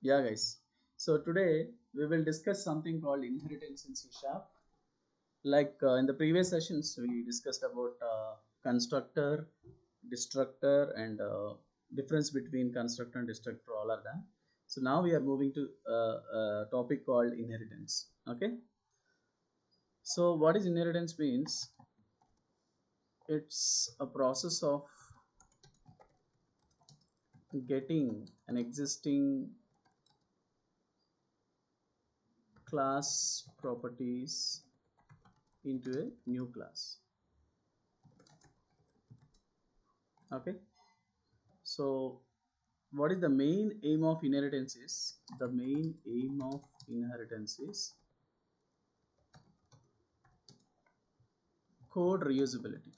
Yeah, guys. So today we will discuss something called inheritance in C sharp. In the previous sessions, we discussed about constructor, destructor, and difference between constructor and destructor. All are done. So now we are moving to a topic called inheritance. Okay. So what is inheritance means? It's a process of getting an existing class properties into a new class. Okay. So what is the main aim of inheritance is the main aim of inheritance is code reusability.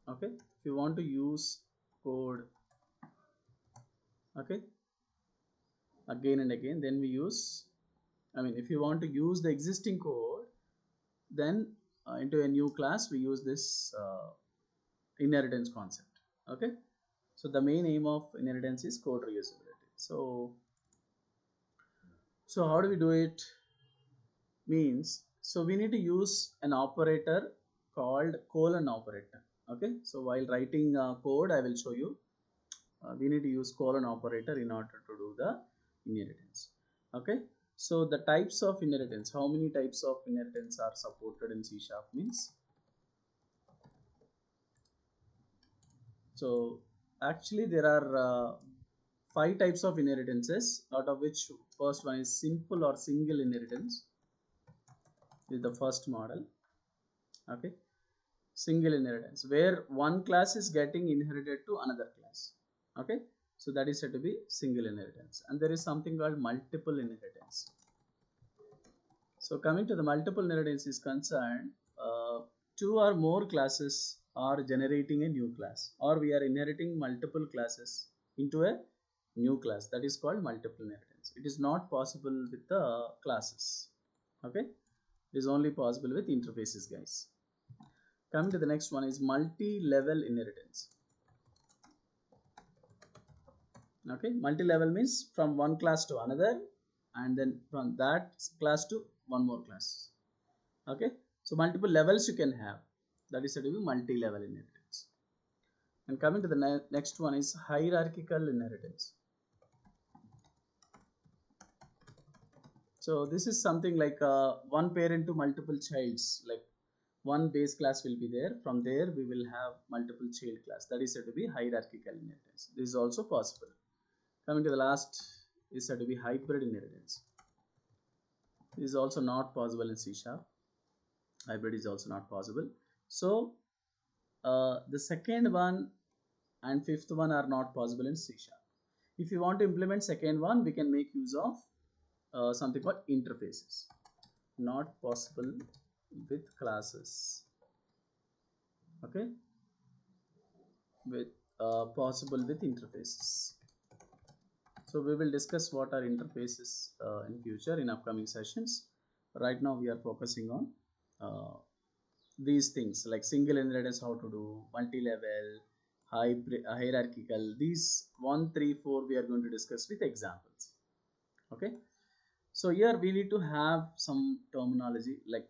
Okay, if you want to use code, okay, again and again, then we use, if you want to use the existing code, then into a new class we use this inheritance concept. Okay, so the main aim of inheritance is code reusability. So how do we do it? Means, so we need to use an operator called colon operator. Okay, so while writing code I will show you, we need to use colon operator in order to do the inheritance. Okay, so the types of inheritance, how many types of inheritance are supported in C sharp means, so actually there are five types of inheritances, out of which first one is simple or single inheritance, is the first model. Okay, single inheritance where one class is getting inherited to another class. Okay, so that is said to be single inheritance. And there is something called multiple inheritance. So coming to the multiple inheritance is concerned, two or more classes are generating a new class, or we are inheriting multiple classes into a new class. That is called multiple inheritance. It is not possible with the classes. Okay, it is only possible with interfaces, guys. Coming to the next one is multi-level inheritance. Okay, multi-level means from one class to another, and then from that class to one more class. Okay, so multiple levels you can have. That is said to be multi-level inheritance. And coming to the next one is hierarchical inheritance. So this is something like one parent to multiple childs. Like one base class will be there. From there we will have multiple child class. That is said to be hierarchical inheritance. This is also possible. Coming to the last is said to be hybrid inheritance. This is also not possible in C sharp. Hybrid is also not possible. So the second one and fifth one are not possible in C sharp. If you want to implement second one, we can make use of something called interfaces. Not possible with classes. Okay, with possible with interfaces. So we will discuss what are interfaces in future in upcoming sessions. Right now we are focusing on these things like single inheritance, how to do, multi-level, hierarchical. These 1, 3, 4 we are going to discuss with examples. Okay. So here we need to have some terminology like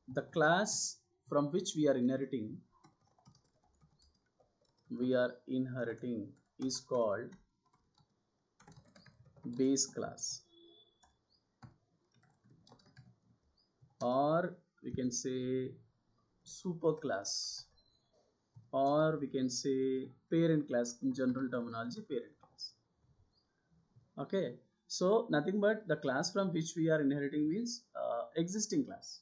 the class from which we are inheriting is called base class, or we can say super class, or we can say parent class. In general terminology, parent class. Okay, so nothing but the class from which we are inheriting means existing class.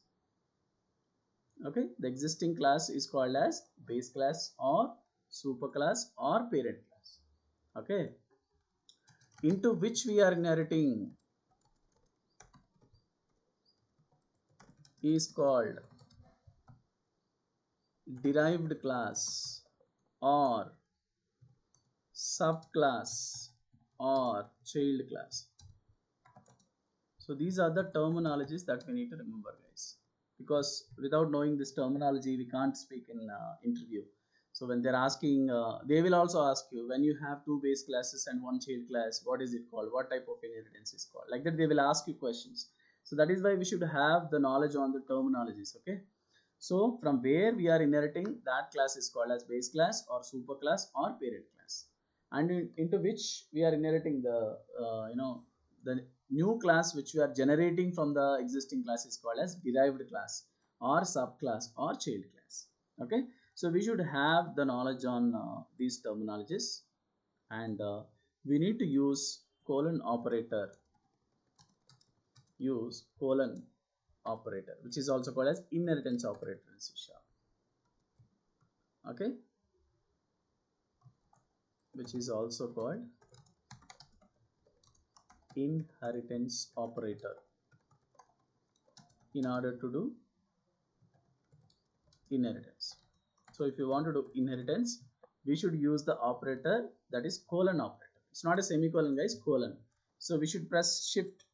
Okay, the existing class is called as base class or super class or parent class. Okay, into which we are inheriting is called derived class or subclass or child class. So these are the terminologies that we need to remember, guys, because without knowing this terminology we can't speak in interview. So when they're asking, they will also ask you, when you have two base classes and one child class, what is it called? What type of inheritance is called? Like that, they will ask you questions. So that is why we should have the knowledge on the terminologies. Okay. So from where we are inheriting, that class is called as base class or super class or parent class, and into which we are inheriting the the new class which we are generating from the existing class is called as derived class or subclass or child class. Okay, so we should have the knowledge on these terminologies, and we need to use colon operator, use colon operator, which is also called as inheritance operator in C sharp. Okay, which is also called inheritance operator in order to do inheritance. So if you want to do inheritance, we should use the operator, that is colon operator. It's not a semicolon, guys, colon. So we should press shift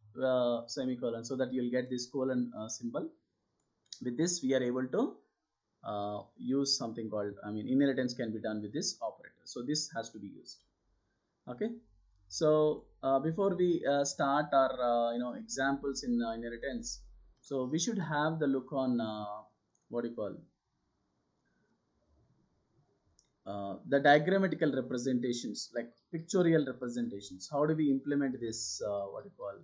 semicolon so that you'll get this colon symbol. With this, we are able to use something called, inheritance can be done with this operator. So this has to be used. Okay. So before we start our examples in inheritance, so we should have the look on what you call the diagrammatical representations, like pictorial representations. How do we implement this what you call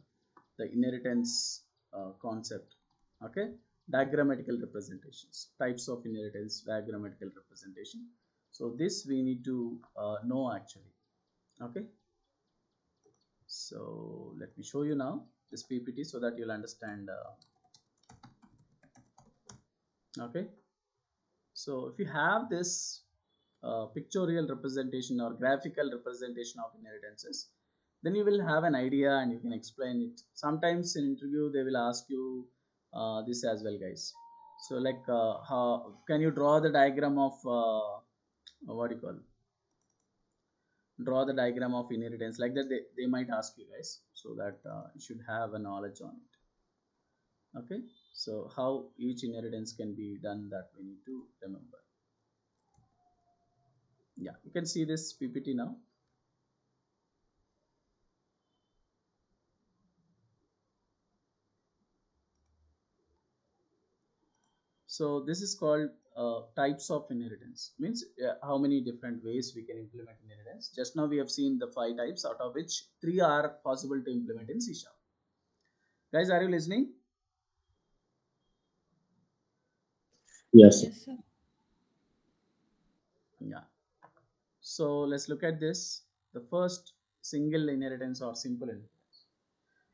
the inheritance concept? Okay, diagrammatical representations, types of inheritance, diagrammatical representation. So this we need to know actually. Okay, so let me show you now this PPT so that you'll understand. Okay, so if you have this pictorial representation or graphical representation of inheritances, then you will have an idea and you can explain it. Sometimes in interview they will ask you this as well, guys. So like how can you draw the diagram of what do you call, draw the diagram of inheritance, like that they might ask you, guys, so that you should have a knowledge on it. Okay, so how each inheritance can be done, that we need to remember. Yeah, you can see this PPT now. So this is called types of inheritance. Means how many different ways we can implement inheritance. Just now we have seen the 5 types, out of which 3 are possible to implement in C sharp. Guys, are you listening? Yes. Yes, sir. Yeah. So let's look at this. The first, single inheritance or simple inheritance.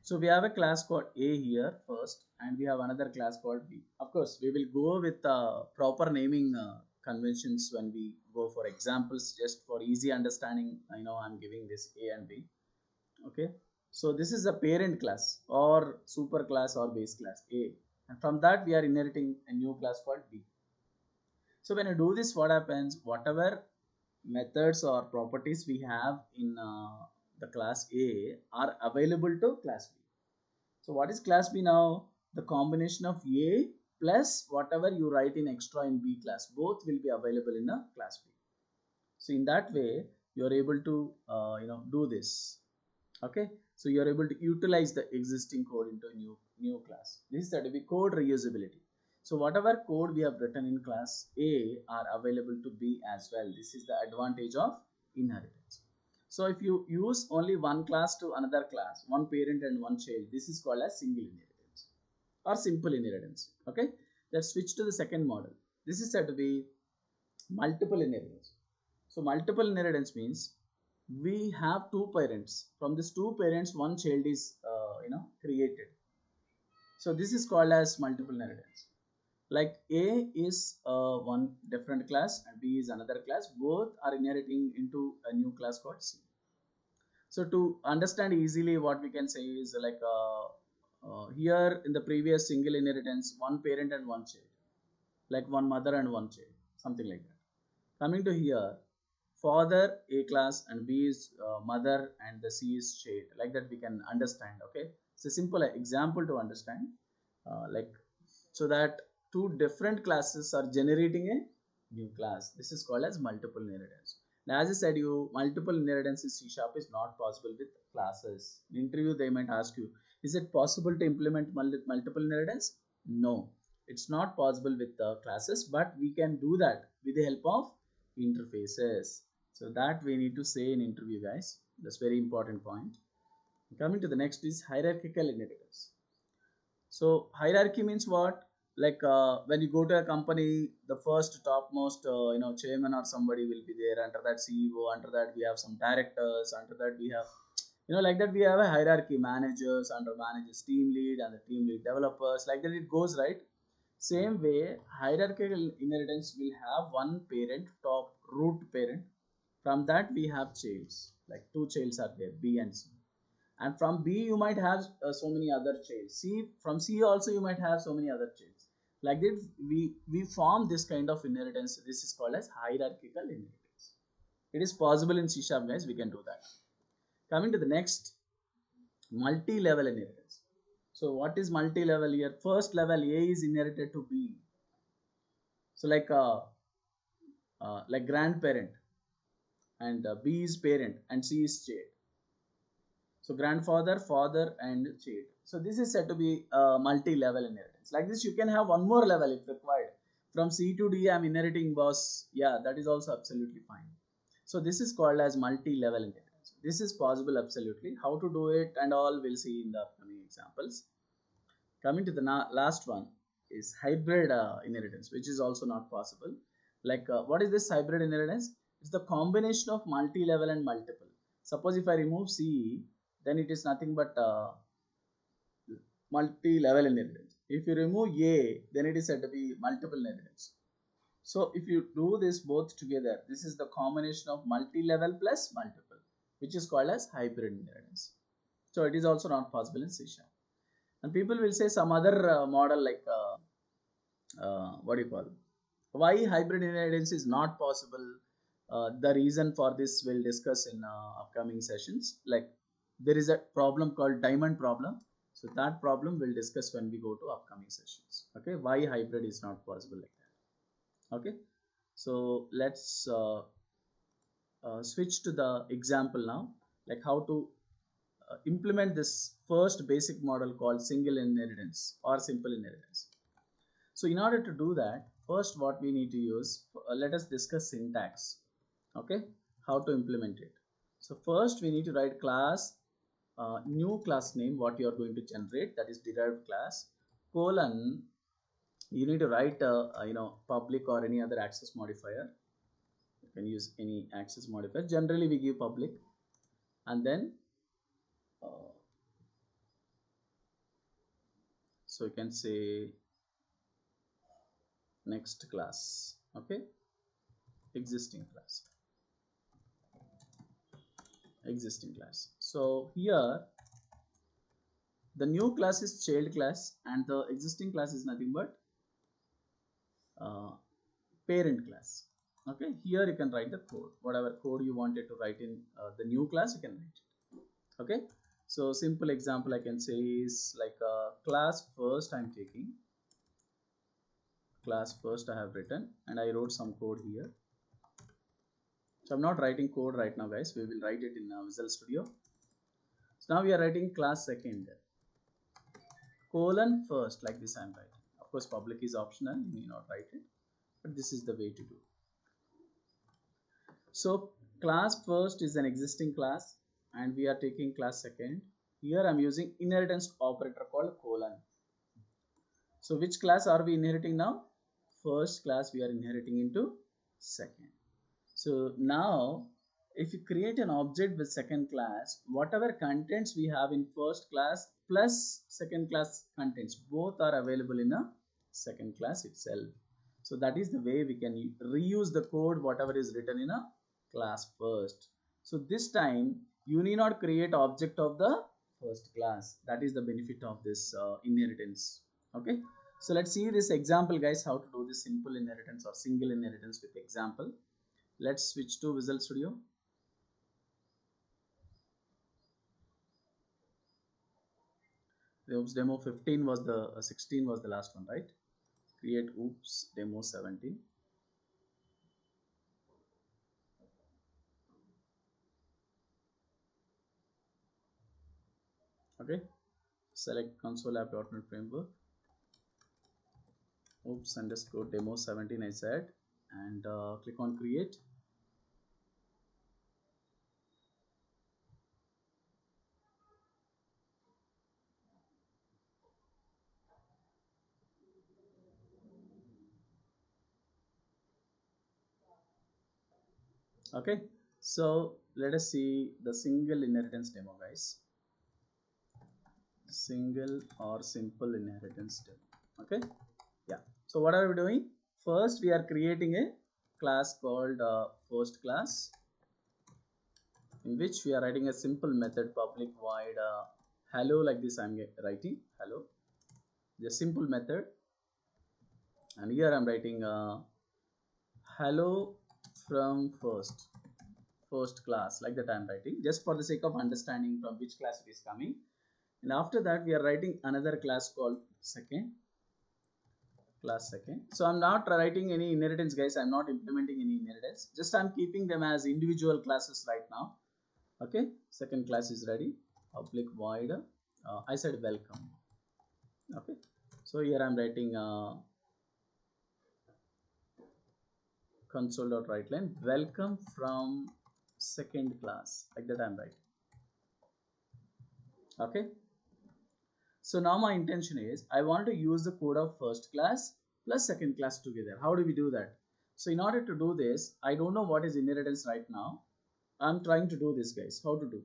So we have a class called A here first, and we have another class called B. Of course, we will go with proper naming conventions when we go for examples. Just for easy understanding, I'm giving this A and B. Okay. So this is a parent class or super class or base class A, and from that we are inheriting a new class called B. So when you do this, what happens? Whatever methods or properties we have in the class A are available to class B. So what is class B now? The combination of A plus whatever you write in extra in B class, both will be available in the class B. So in that way, you are able to do this. Okay, so you are able to utilize the existing code into a new class. This is said to be code reusability. So whatever code we have written in class A are available to B as well. This is the advantage of inheritance. So if you use only one class to another class, one parent and one child, this is called as single inheritance or simple inheritance. Okay, let's switch to the second model. This is said to be multiple inheritance. So multiple inheritance means we have two parents. From these two parents, one child is created. So this is called as multiple inheritance. Like A is one different class and B is another class. Both are inheriting into a new class called C. So to understand easily, what we can say is like here in the previous single inheritance, one parent and one child, like one mother and one child, something like that. Coming to here, father A class and B is mother and the C is child. Like that we can understand. Okay, it's a simple example to understand. Like so that two different classes are generating a new class. This is called as multiple inheritance. Now, as I said, you multiple inheritance in C sharp is not possible with classes. In interview, they might ask you, is it possible to implement multiple inheritance? No, it's not possible with the classes, but we can do that with the help of interfaces. So that we need to say in interview, guys. That's very important point. Coming to the next is hierarchical inheritance. So hierarchy means what? Like when you go to a company, the first topmost chairman or somebody will be there. Under that CEO, under that we have some directors. Under that we have like that we have a hierarchy: managers, under managers, team lead, and the team lead developers. Like that it goes, right. Same way, hierarchical inheritance will have one parent, top root parent. From that we have childs. Like two childs are there, B and C, and from B you might have so many other chains. C, from C also you might have so many other chains. Like this, we form this kind of inheritance. This is called as hierarchical inheritance. It is possible in C sharp, guys. We can do that. Coming to the next, multi-level inheritance. So what is multi-level here? First level A is inherited to B. So like grandparent, and B is parent, and C is child. So grandfather, father, and child. So this is said to be multi-level inheritance. Like this, you can have one more level if required. From C to D, I'm inheriting boss. Yeah, that is also absolutely fine. So this is called as multi-level inheritance. This is possible absolutely. How to do it and all we'll see in the upcoming examples. Coming to the last one is hybrid inheritance, which is also not possible. Like what is this hybrid inheritance? It's the combination of multi-level and multiple. Suppose if I remove C, then it is nothing but multi-level inheritance. If you remove A, then it is said to be multiple inheritance. So if you do this both together, this is the combination of multi-level plus multiple, which is called as hybrid inheritance. So it is also not possible in C#. And people will say some other model like what do you call? Why hybrid inheritance is not possible? The reason for this we'll discuss in upcoming sessions. Like there is a problem called diamond problem. So that problem we'll discuss when we go to upcoming sessions. Okay, why hybrid is not possible like that. Okay, so let's switch to the example now, like how to implement this first basic model called single inheritance or simple inheritance. So in order to do that, first what we need to use, let us discuss syntax. Okay, how to implement it. So first we need to write class, new class name, what you are going to generate, that is derived class, colon, you need to write public or any other access modifier. You can use any access modifier. Generally we give public, and then uh, so you can say next class. Okay, existing class. So here the new class is child class, and the existing class is nothing but uh, parent class. Okay, here you can write the code, whatever code you wanted to write in the new class you can write it. Okay, so simple example I can say is like class first. I'm taking class first, I have written, and I wrote some code here. So I'm not writing code right now, guys. We will write it in Visual Studio. So now we are writing class second, colon first, like this I'm writing. Of course public is optional, you need not write it, but this is the way to do. So class first is an existing class, and we are taking class second. Here I'm using inheritance operator called colon. So which class are we inheriting now? First class we are inheriting into second. So now if you create an object with second class, whatever contents we have in first class plus second class contents, both are available in a second class itself. So that is the way we can reuse the code whatever is written in a class first. So this time you need not create object of the first class. That is the benefit of this inheritance. Okay, so let's see this example, guys, how to do this simple inheritance or single inheritance with example. Let's switch to Visual Studio. Oops demo 15 was the 16 was the last one, right? Create oops demo 17. Okay, select console app.NET framework. Oops, underscore demo 17 I said, and click on create. Okay, so let us see the single inheritance demo, guys. Single or simple inheritance demo. Okay, yeah. So what are we doing? First, we are creating a class called first class, in which we are writing a simple method public void hello, like this. I'm writing hello, the simple method, and here I'm writing hello from first class, like that I'm writing, just for the sake of understanding from which class it is coming. And after that, we are writing another class called second. So I'm not writing any inheritance, guys. I'm not implementing any inheritance, just I'm keeping them as individual classes right now. Okay, second class is ready. Public void I said welcome. Okay, so here I'm writing console.writeLine welcome from second class, like that I'm writing. Okay, so now my intention is I want to use the code of first class plus second class together. How do we do that? So in order to do this, I don't know what is inheritance right now. I'm trying to do this, guys. How to do?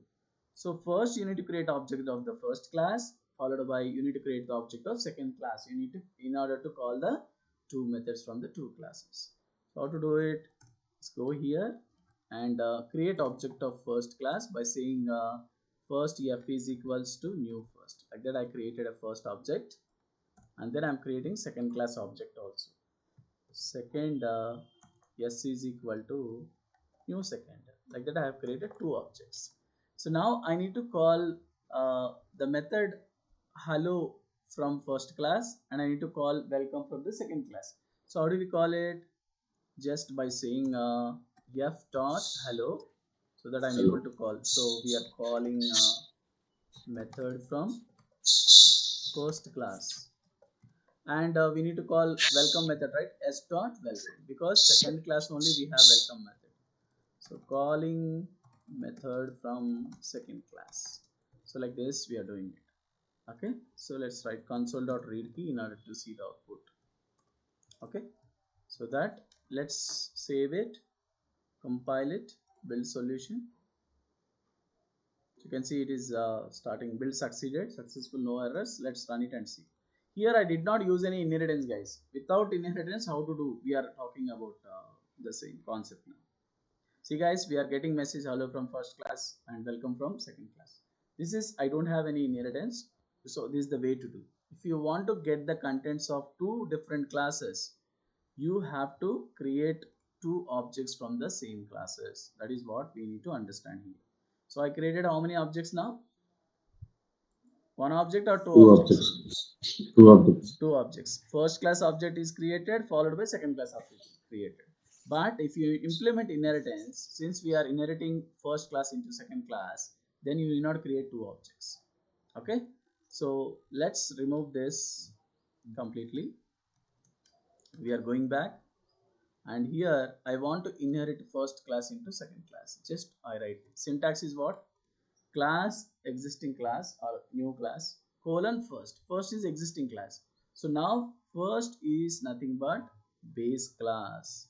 So first you need to create object of the first class, followed by you need to create the object of second class. You need to, in order to call the two methods from the two classes. So how to do it? Let's go here and create object of first class by saying first f is equals to new first. Like that I created a first object, and then I'm creating second class object also. Second s is equal to new second. Like that I have created two objects. So now I need to call the method hello from first class, and I need to call welcome from the second class. So how do we call it? Just by saying f dot hello, so that I'm able to call. So we are calling method from first class, and we need to call welcome method, right? S dot welcome, because second class only we have welcome method. So calling method from second class. So like this we are doing it. Okay, so let's write console.read key in order to see the output. Okay, so that, let's save it, compile it, build solution. So you can see it is starting build succeeded, successful, no errors. Let's run it and see. Here I did not use any inheritance, guys. Without inheritance, how to do? We are talking about the same concept now. See, guys, we are getting message hello from first class and welcome from second class. This is, I don't have any inheritance, so this is the way to do. If you want to get the contents of two different classes, you have to create two objects from the same classes. That is what we need to understand here. So I created how many objects now? One object or two Two objects? objects. Two objects. Two objects. First class object is created, followed by second class object is created. But if you implement inheritance, since we are inheriting first class into second class, then you will not create two objects. Okay, so let's remove this completely. We are going back, and here I want to inherit first class into second class. Just I write syntax is what? Class, existing class or new class, colon first is existing class. So now first is nothing but base class,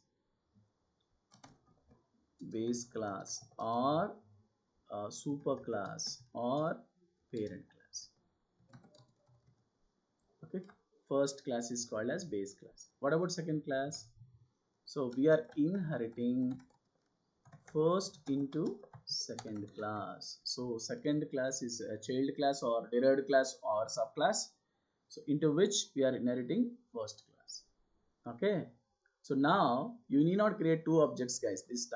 or super class or parent class. Okay, first class is called as base class. What about second class? So we are inheriting first into second class. So second class is a child class or derived class or subclass, so into which we are inheriting first class. Okay, so now you need not create two objects, guys. This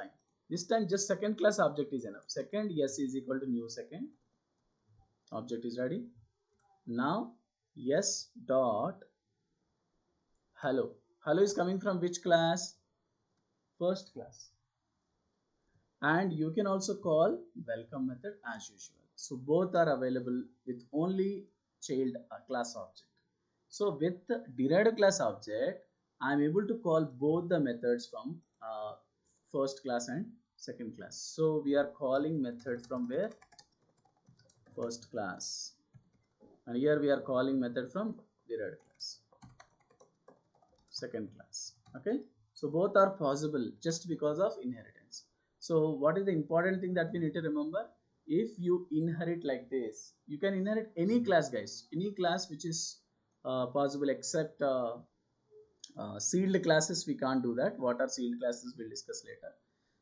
time just second class object is enough. Second yes is equal to new second, object is ready. Now yes dot hello. Hello is coming from which class? First class. and you can also call welcome method as usual. So both are available with only child class object. So with the derived class object, I am able to call both the methods from first class and second class. So we are calling method from where? First class, and here we are calling method from derived class, second class. Okay, so both are possible just because of inheritance. So what is the important thing that we need to remember? If you inherit like this, you can inherit any class, guys, any class which is possible, except sealed classes. We can't do that. What are sealed classes, we'll discuss later.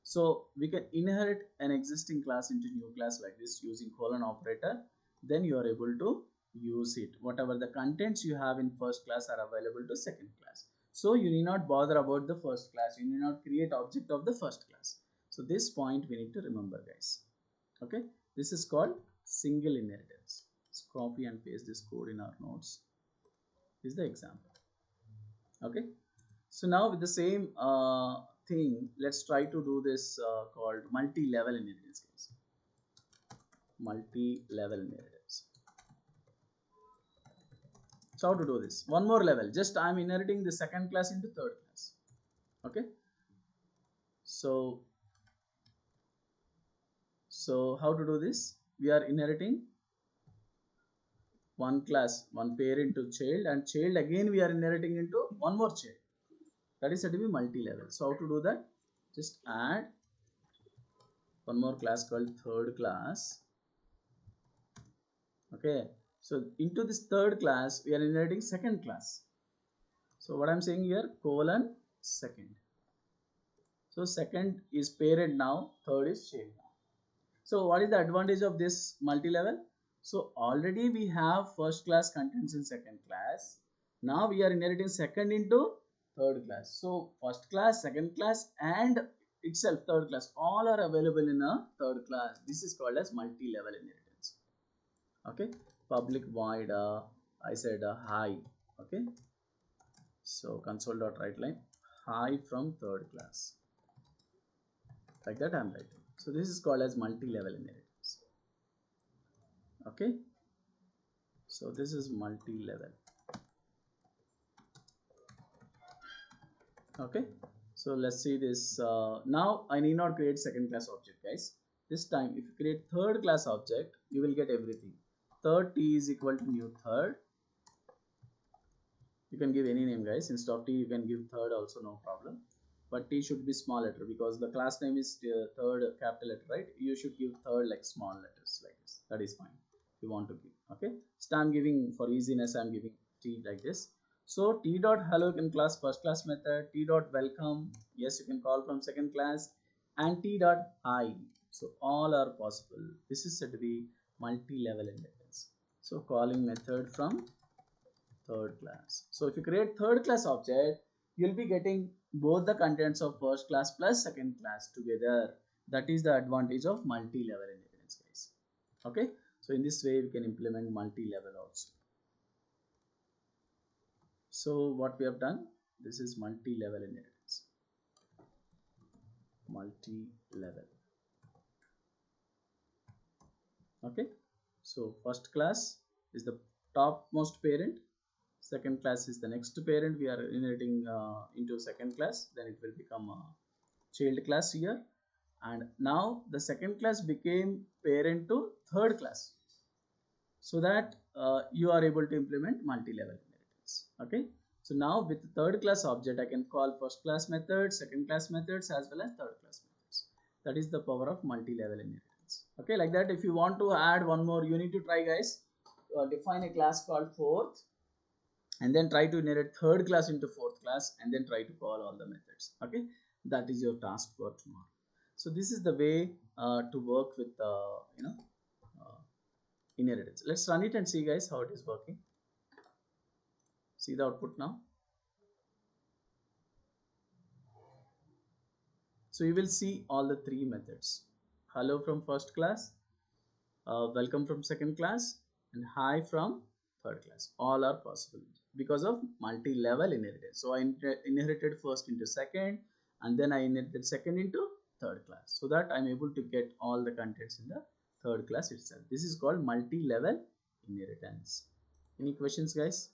So we can inherit an existing class into new class like this using colon operator. Then you are able to use it. Whatever the contents you have in first class are available to second class. So you need not bother about the first class. You need not create object of the first class. So this point we need to remember, guys. Okay, this is called single inheritance. Let's copy and paste this code in our notes. This is the example. Okay, so now with the same thing, let's try to do this called multi-level inheritance. Multi-level inheritance. So how to do this? One more level. Just I'm inheriting the second class into third class. Okay. So how to do this? We are inheriting one class, one parent to child, and child again we are inheriting into one more child. That is said to be multi-level. So how to do that? Just add one more class called third class. Okay, so into this third class we are inheriting second class. So what I'm saying here, colon second. So second is parent now, third is child now. So what is the advantage of this multi-level? So already we have first class contents in second class. Now we are inheriting second into third class. So first class, second class, and itself third class, all are available in a third class. This is called as multi-level inheritance. Okay, public void I said hi. Okay, so console.writeLine hi from third class, like that I'm writing. So this is called as multi-level inheritance. Okay, so this is multi-level. Okay, so let's see this. Now I need not create second class object, guys. This time if you create third class object, you will get everything. Third t is equal to new third. You can give any name, guys. Instead of t you can give third also, no problem, but t should be small letter because the class name is third capital letter, right? You should give third like small letters like this. That is fine if you want to give. Okay, so I'm giving, for easiness I'm giving t like this. So t dot hello you can class first class method, t dot welcome, yes, you can call from second class, and t dot hi. So all are possible. This is said to be multi-level inheritance. So calling method from third class. So if you create third class object, you'll be getting both the contents of first class plus second class together. That is the advantage of multi-level inheritance, guys. Okay, so in this way we can implement multi-level also. So what we have done, this is multi-level inheritance. Multi-level. Okay, so first class is the topmost parent, second class is the next parent. We are inheriting into second class, then it will become a child class here, and now the second class became parent to third class, so that you are able to implement multi-level inheritance. Okay, so now with the third class object I can call first class methods, second class methods, as well as third class methods. That is the power of multi-level inheritance. Okay, like that. If you want to add one more, you need to try, guys. Define a class called fourth, and then try to inherit third class into fourth class, and then try to call all the methods. Okay, that is your task for tomorrow. So this is the way to work with uh, inheritance. Let's run it and see, guys, how it is working. See the output now. So you will see all the three methods: hello from first class, welcome from second class, and hi from third class. All are possible because of multi-level inheritance. So I inherited first into second, and then I inherited second into third class, so that I'm able to get all the contents in the third class itself. This is called multi-level inheritance. Any questions, guys?